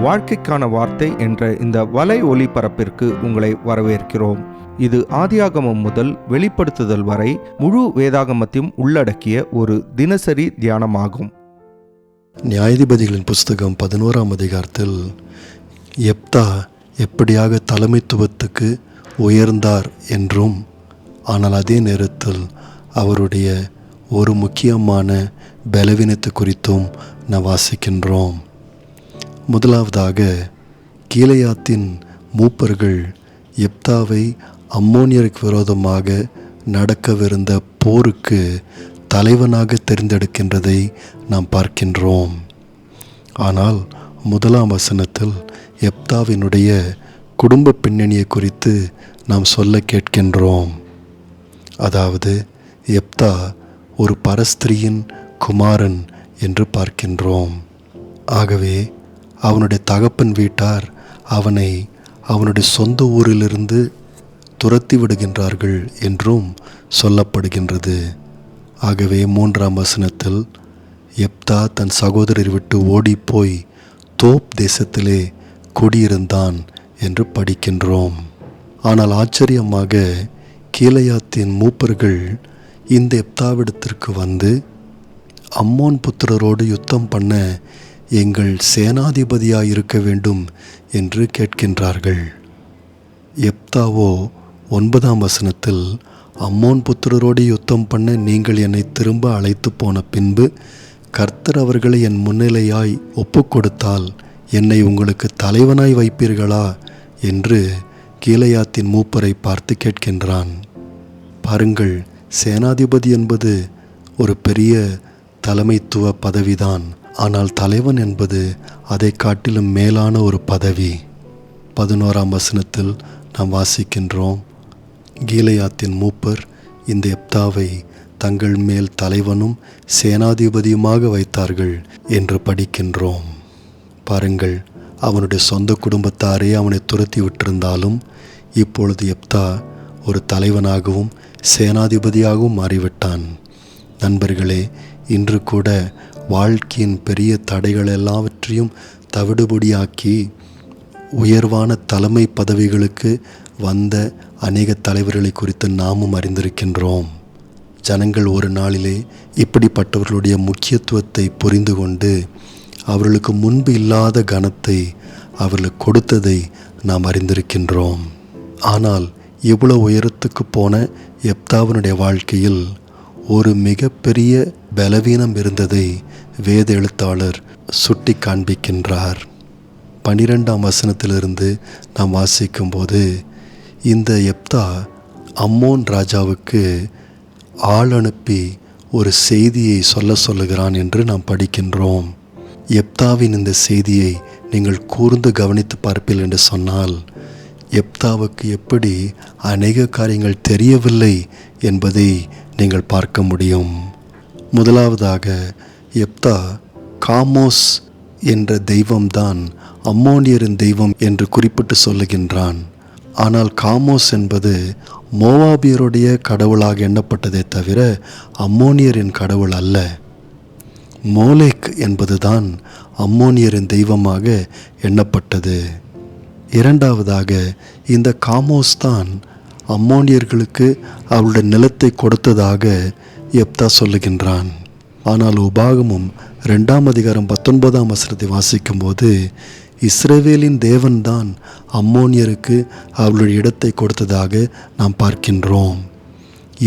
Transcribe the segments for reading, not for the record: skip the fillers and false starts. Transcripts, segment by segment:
வாழ்க்கைக்கான வார்த்தை என்ற இந்த வலை ஒளிபரப்பிற்கு உங்களை வரவேற்கிறோம். இது ஆதியாகமம் முதல் வெளிப்படுத்துதல் வரை முழு வேதாகமத்தையும் உள்ளடக்கிய ஒரு தினசரி தியானமாகும். நியாயாதிபதிகளின் புஸ்தகம் 11ஆம் அதிகாரத்தில் யெப்தா எப்படியாக தலைமைத்துவத்துக்கு உயர்ந்தார் என்றும், ஆனால் அதே நேரத்தில் அவருடைய ஒரு முக்கியமான பலவீனத்தை குறித்தும் நாம் வாசிக்கின்றோம். முதலாவதாக, கீலேயாத்தின் மூப்பர்கள் யெப்தாவை அம்மோனியருக்கு விரோதமாக நடக்கவிருந்த போருக்கு தலைவனாக தேர்ந்தெடுக்கின்றதை நாம் பார்க்கின்றோம். ஆனால் 1ஆம் வசனத்தில் யெப்தாவினுடைய குடும்ப பின்னணியை குறித்து நாம் சொல்ல கேட்கின்றோம். அதாவது யெப்தா ஒரு பரஸ்திரியின் குமாரன் என்று பார்க்கின்றோம். ஆகவே அவனுடைய தகப்பன் வீட்டார் அவனை அவனுடைய சொந்த ஊரிலிருந்து துரத்தி விடுகின்றார்கள் என்றும் சொல்லப்படுகின்றது. ஆகவே 3ஆம் வசனத்தில் யெப்தா தன் சகோதரரை விட்டு ஓடிப்போய் தோப் தேசத்திலே குடியிருந்தான் என்று படிக்கின்றோம். ஆனால் ஆச்சரியமாக கீலேயாத்தின் மூப்பர்கள் இந்த யெப்தாவிடத்திற்கு வந்து, அம்மோன் புத்திரரோடு யுத்தம் பண்ண எங்கள் சேனாதிபதியாய் இருக்க வேண்டும் என்று கேட்கின்றார்கள். யெப்தாவோ 9ஆம் வசனத்தில், அம்மோன் புத்திரரோடு யுத்தம் பண்ண நீங்கள் என்னை திரும்ப அழைத்து போன பின்பு கர்த்தர் அவர்களை என் முன்னிலையாய் ஒப்புக்கொடுத்தால் என்னை உங்களுக்கு தலைவனாய் வைப்பீர்களா என்று கீலேயாத்தின் மூப்பரை பார்த்து கேட்கின்றான். பாருங்கள், சேனாதிபதி என்பது ஒரு பெரிய தலைமைத்துவ பதவிதான். ஆனால் தலைவன் என்பது அதை காட்டிலும் மேலான ஒரு பதவி. 11ஆம் வசனத்தில் நாம் வாசிக்கின்றோம், கீலேயாத்தின் மூப்பர் இந்த யெப்தாவை தங்கள் மேல் தலைவனும் சேனாதிபதியுமாக வைத்தார்கள் என்று படிக்கின்றோம். பாருங்கள், அவனுடைய சொந்த குடும்பத்தாரே அவனை துரத்தி விட்டிருந்தாலும் இப்பொழுது யெப்தா ஒரு தலைவனாகவும் சேனாதிபதியாகவும் மாறிவிட்டான். நண்பர்களே, இன்று கூட வாழ்க்கையின் பெரிய தடைகள் எல்லாவற்றையும் தவிடுபொடியாக்கி உயர்வான தலைமை பதவிகளுக்கு வந்த அநேக தலைவர்களை குறித்து நாமும் அறிந்திருக்கின்றோம். ஜனங்கள் ஒரு நாளிலே இப்படிப்பட்டவர்களுடைய முக்கியத்துவத்தை புரிந்து கொண்டு அவர்களுக்கு முன்பு இல்லாத கனத்தை அவர்களுக்கு கொடுத்ததை நாம் அறிந்திருக்கின்றோம். ஆனால் இவ்வளவு உயரத்துக்கு போன யெப்தாவினுடைய வாழ்க்கையில் ஒரு மிகப்பெரிய பலவீனம் இருந்ததை வேத எழுத்தாளர் சுட்டி காண்பிக்கின்றார். 12ஆம் வசனத்திலிருந்து நாம் வாசிக்கும்போது, இந்த யெப்தா அம்மோன் ராஜாவுக்கு ஆள் அனுப்பி ஒரு செய்தியை சொல்லுகிறான் என்று நாம் படிக்கின்றோம். யெப்தாவின் இந்த செய்தியை நீங்கள் கூர்ந்து கவனித்து பார்ப்பீர்கள் என்று சொன்னால், யெப்தாவுக்கு எப்படி அநேக காரியங்கள் தெரியவில்லை என்பதை நீங்கள் பார்க்க முடியும். முதலாவதாக, யெப்தா காமோஸ் என்ற தெய்வம்தான் அம்மோனியரின் தெய்வம் என்று குறிப்பிட்டு சொல்லுகின்றான். ஆனால் காமோஸ் என்பது மோவாபியருடைய கடவுளாக எண்ணப்பட்டதை தவிர அம்மோனியரின் கடவுள் அல்ல. மோலேக் என்பதுதான் அம்மோனியரின் தெய்வமாக எண்ணப்பட்டது. இரண்டாவதாக, இந்த காமோஸ் தான் அம்மோனியர்களுக்கு அவருடைய நிலத்தை கொடுத்ததாக யெப்தா சொல்லுகின்றான். ஆனால் உபாகமும் 2ஆம் அதிகாரம் 19ஆம் வசனத்தை வாசிக்கும்போது, இஸ்ரவேலின் தேவன்தான் அம்மோனியருக்கு அவளுடைய இடத்தை கொடுத்ததாக நாம் பார்க்கின்றோம்.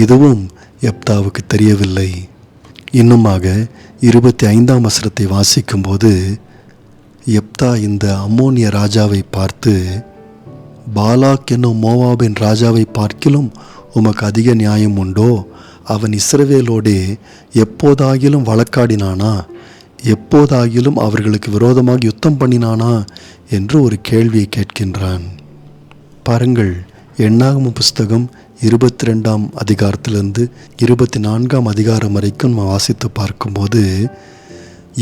இதுவும் யெப்தாவுக்கு தெரியவில்லை. இன்னுமாக 25ஆம் வசனத்தை வாசிக்கும்போது, யெப்தா இந்த அம்மோனிய ராஜாவை பார்த்து, பாலாக் என்னும் மோவாபின் ராஜாவை பார்க்கிலும் உமக்கு அதிக நியாயம் உண்டோ? அவன் இஸ்ரவேலோடே எப்போதாகிலும் வழக்காடினானா? எப்போதாகிலும் அவர்களுக்கு விரோதமாக யுத்தம் பண்ணினானா என்று ஒரு கேள்வியை கேட்கின்றான். பாருங்கள், எண்ணாகம புஸ்தகம் 22ஆம் அதிகாரத்திலிருந்து 24ஆம் அதிகாரம் வரைக்கும் நம்ம வாசித்து பார்க்கும்போது,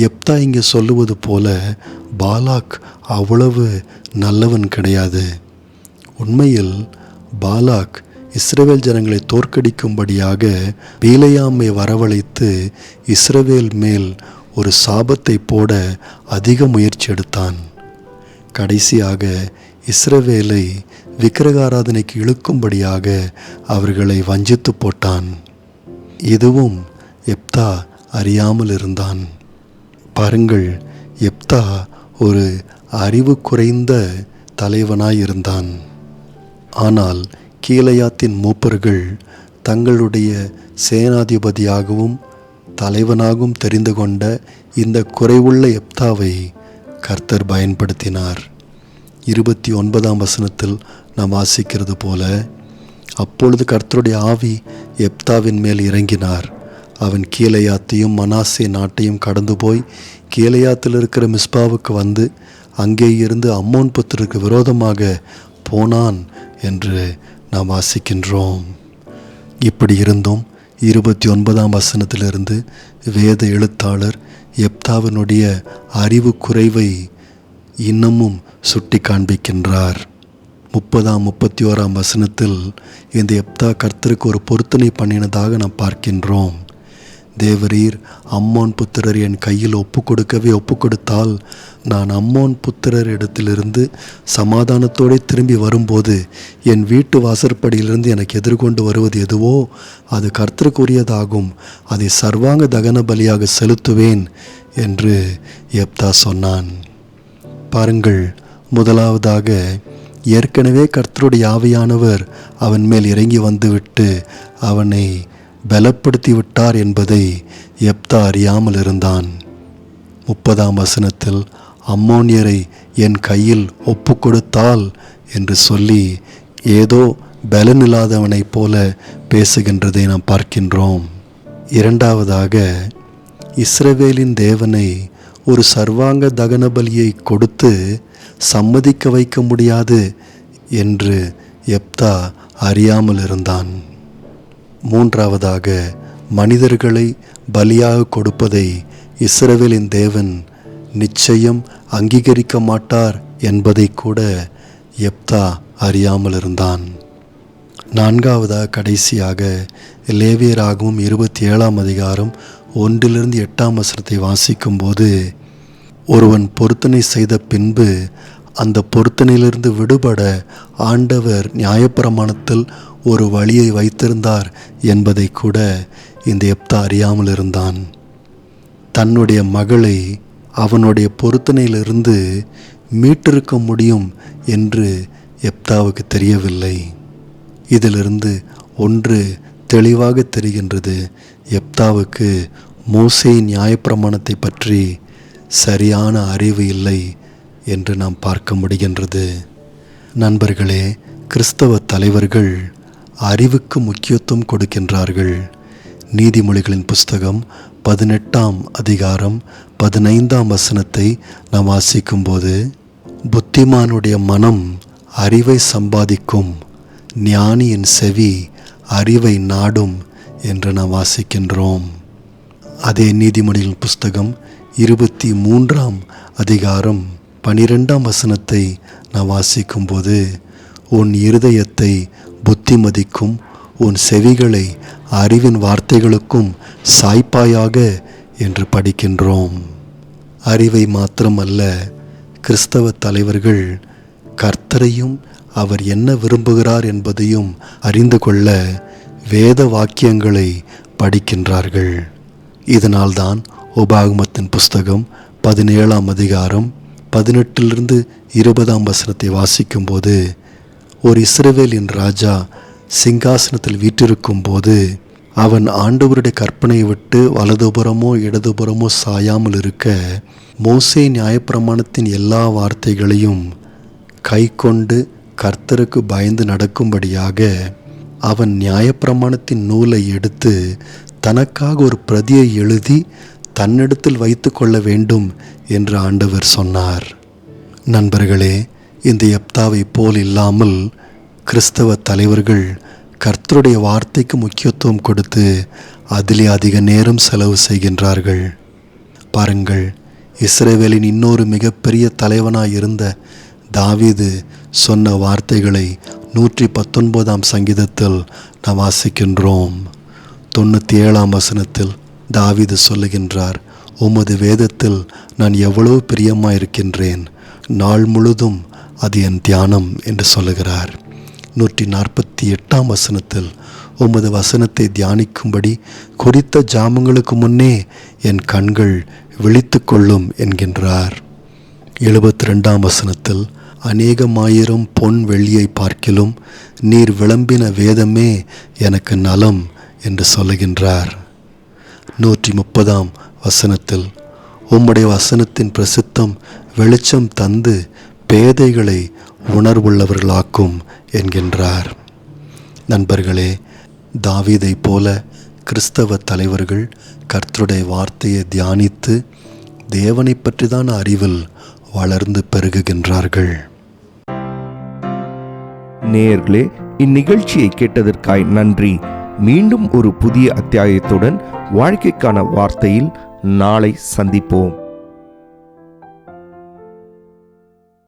யெப்தா இங்கே சொல்லுவது போல பாலாக் அவ்வளவு நல்லவன் கிடையாது. உண்மையில் பாலாக் இஸ்ரவேல் ஜனங்களை தோற்கடிக்கும்படியாக பீலேயாமை வரவழைத்து இஸ்ரவேல் மேல் ஒரு சாபத்தை போட அதிக முயற்சி எடுத்தான். கடைசியாக இஸ்ரவேலை விக்கிரகாராதனைக்கு இழுக்கும்படியாக அவர்களை வஞ்சித்து போட்டான். இதுவும் எப்தா அறியாமல் இருந்தான். பாருங்கள், எப்தா ஒரு அறிவு குறைந்த தலைவனாயிருந்தான். ஆனால் கீலேயாத்தின் மூப்பர்கள் தங்களுடைய சேனாதிபதியாகவும் தலைவனாகவும் தெரிந்து கொண்ட இந்த குறைவுள்ள எப்தாவை கர்த்தர் பயன்படுத்தினார். 29ஆம் வசனத்தில் நாம் வாசிக்கிறது போல, அப்பொழுது கர்த்தருடைய ஆவி எப்தாவின் மேல் இறங்கினார். அவன் கீலேயாத்தையும் மனாசே நாட்டையும் கடந்து போய் கீலேயாத்தில் இருக்கிற மிஸ்பாவுக்கு வந்து அங்கே இருந்து அம்மோன் புத்திரருக்கு விரோதமாக போனான் என்று நாம் வாசிக்கின்றோம். இப்படி இருந்தும் 29ஆம் வசனத்திலிருந்து வேத எழுத்தாளர் எப்தாவினுடைய அறிவு குறைவை இன்னமும் சுட்டி காண்பிக்கின்றார். 30-31ஆம் வசனத்தில் இந்த எப்தா கர்த்தருக்கு ஒரு பொருத்தனை பண்ணினதாக நாம் பார்க்கின்றோம். தேவரீர் அம்மோன் புத்திரர் என் கையில் ஒப்பு கொடுத்தால் நான் அம்மோன் புத்திரர் இடத்திலிருந்து சமாதானத்தோடு திரும்பி வரும்போது என் வீட்டு வாசற்படியிலிருந்து எனக்கு எதிர்கொண்டு வருவது எதுவோ அது கர்த்தருக்குரியதாகும், அதை சர்வாங்க தகன பலியாக செலுத்துவேன் என்று எப்தா சொன்னான். பாருங்கள், முதலாவதாக ஏற்கனவே கர்த்தருடைய ஆவியானவர் அவன் மேல் இறங்கி வந்துவிட்டு அவனை பலப்படுத்தி விட்டார் என்பதை எப்தா அறியாமல் இருந்தான். 30ஆம் வசனத்தில் அம்மோனியரை என் கையில் ஒப்பு கொடுத்தால் என்று சொல்லி ஏதோ பலனில்லாதவனைப் போல பேசுகின்றதை நாம் பார்க்கின்றோம். இரண்டாவதாக, இஸ்ரவேலின் தேவனை ஒரு சர்வாங்க தகன பலியை கொடுத்து சம்மதிக்க வைக்க முடியாது என்று எப்தா அறியாமல் இருந்தான். மூன்றாவதாக, மனிதர்களை பலியாக கொடுப்பதை இஸ்ரவேலின் தேவன் நிச்சயம் அங்கீகரிக்க மாட்டார் என்பதை கூட எப்தா அறியாமல் இருந்தான். நான்காவதாக, கடைசியாக லேவியராகவும் 27ஆம் அதிகாரம் 1-8ஆம் வசனத்தை வாசிக்கும்போது, ஒருவன் பொருத்தனை செய்த பின்பு அந்த பொருத்தனையிலிருந்து விடுபட ஆண்டவர் நியாயப்பிரமாணத்தில் ஒரு வழியை வைத்திருந்தார் என்பதை கூட இந்த எப்தா அறியாமல் இருந்தான். தன்னுடைய மகளை அவனுடைய பொருத்தனையிலிருந்து மீட்டிருக்க முடியும் என்று எப்தாவுக்கு தெரியவில்லை. இதிலிருந்து ஒன்று தெளிவாக தெரிகின்றது, எப்தாவுக்கு மோசேயின் நியாயப்பிரமாணத்தை பற்றி சரியான அறிவு இல்லை என்று நாம் பார்க்க முடிகின்றது. நண்பர்களே, கிறிஸ்தவ தலைவர்கள் அறிவுக்கு முக்கியத்துவம் கொடுக்கின்றார்கள். நீதிமொழிகளின் புஸ்தகம் 18ஆம் அதிகாரம் 15ஆம் வசனத்தை நாம் வாசிக்கும்போது, புத்திமானுடைய மனம் அறிவை சம்பாதிக்கும், ஞானியின் செவி அறிவை நாடும் என்று நாம் வாசிக்கின்றோம். அதே நீதிமொழிகளின் புஸ்தகம் 23ஆம் அதிகாரம் 12ஆம் வசனத்தை நாம் வாசிக்கும்போது, உன் இருதயத்தை புத்திமதிக்கும், உன் செவிகளை அறிவின் வார்த்தைகளுக்கும் சாய்ப்பாயாக என்று படிக்கின்றோம். அறிவை மாத்திரமல்ல, கிறிஸ்தவ தலைவர்கள் கர்த்தரையும் அவர் என்ன விரும்புகிறார் என்பதையும் அறிந்து கொள்ள வேத வாக்கியங்களை படிக்கின்றார்கள். இதனால்தான் உபாகமத்தின் புஸ்தகம் 17ஆம் அதிகாரம் 18-20ஆம் வசனத்தை வாசிக்கும்போது, ஒரு இஸ்ரவேலின் ராஜா சிங்காசனத்தில் வீற்றிருக்கும் போது அவன் ஆண்டவருடைய கற்பனையை விட்டு வலதுபுறமோ இடதுபுறமோ சாயாமல் இருக்க மோசே நியாயப்பிரமாணத்தின் எல்லா வார்த்தைகளையும் கை கொண்டு கர்த்தருக்கு பயந்து நடக்கும்படியாக அவன் நியாயப்பிரமாணத்தின் நூலை எடுத்து தனக்காக ஒரு பிரதியை எழுதி தன்னிடத்தில் வைத்து கொள்ள வேண்டும் என்று ஆண்டவர் சொன்னார். நண்பர்களே, இந்த எப்தாவை போல் இல்லாமல் கிறிஸ்தவ தலைவர்கள் கர்த்தருடைய வார்த்தைக்கு முக்கியத்துவம் கொடுத்து அதிலே அதிக நேரம் செலவு செய்கின்றார்கள். பாருங்கள், இஸ்ரவேலின் இன்னொரு மிகப்பெரிய தலைவனாய் இருந்த தாவீது சொன்ன வார்த்தைகளை 119ஆம் சங்கீதத்தில் நாம் வாசிக்கின்றோம். 97ஆம் வசனத்தில் தாவீது சொல்லுகின்றார், உமது வேதத்தில் நான் எவ்வளவு பிரியமாயிருக்கின்றேன், நாள் முழுதும் அது என் தியானம் என்று சொல்லுகிறார். 148 வசனத்தில் உமது வசனத்தை தியானிக்கும்படி குறித்த ஜாமங்களுக்கு முன்னே என் கண்கள் விழித்து கொள்ளும் என்கின்றார். 72 வசனத்தில் அநேகமாயிரம் பொன் வெள்ளியை பார்க்கிலும் நீர் விளம்பின வேதமே எனக்கு நலம் என்று சொல்லுகின்றார். 130 வசனத்தில் உம்முடைய வசனத்தின் பிரசித்தம் வெளிச்சம் தந்து பேதைகளை உணர்வுள்ளவர்களாக்கும் என்கின்றார். நண்பர்களே, தாவீதை போல கிறிஸ்தவ தலைவர்கள் கர்த்தருடைய வார்த்தையை தியானித்து தேவனை பற்றிதான அறிவில் வளர்ந்து பெருகுகின்றார்கள். நேயர்களே, இந்நிகழ்ச்சியை கேட்டதற்காய் நன்றி. மீண்டும் ஒரு புதிய அத்தியாயத்துடன் வாழ்க்கைக்கான வார்த்தையில் நாளை சந்திப்போம்.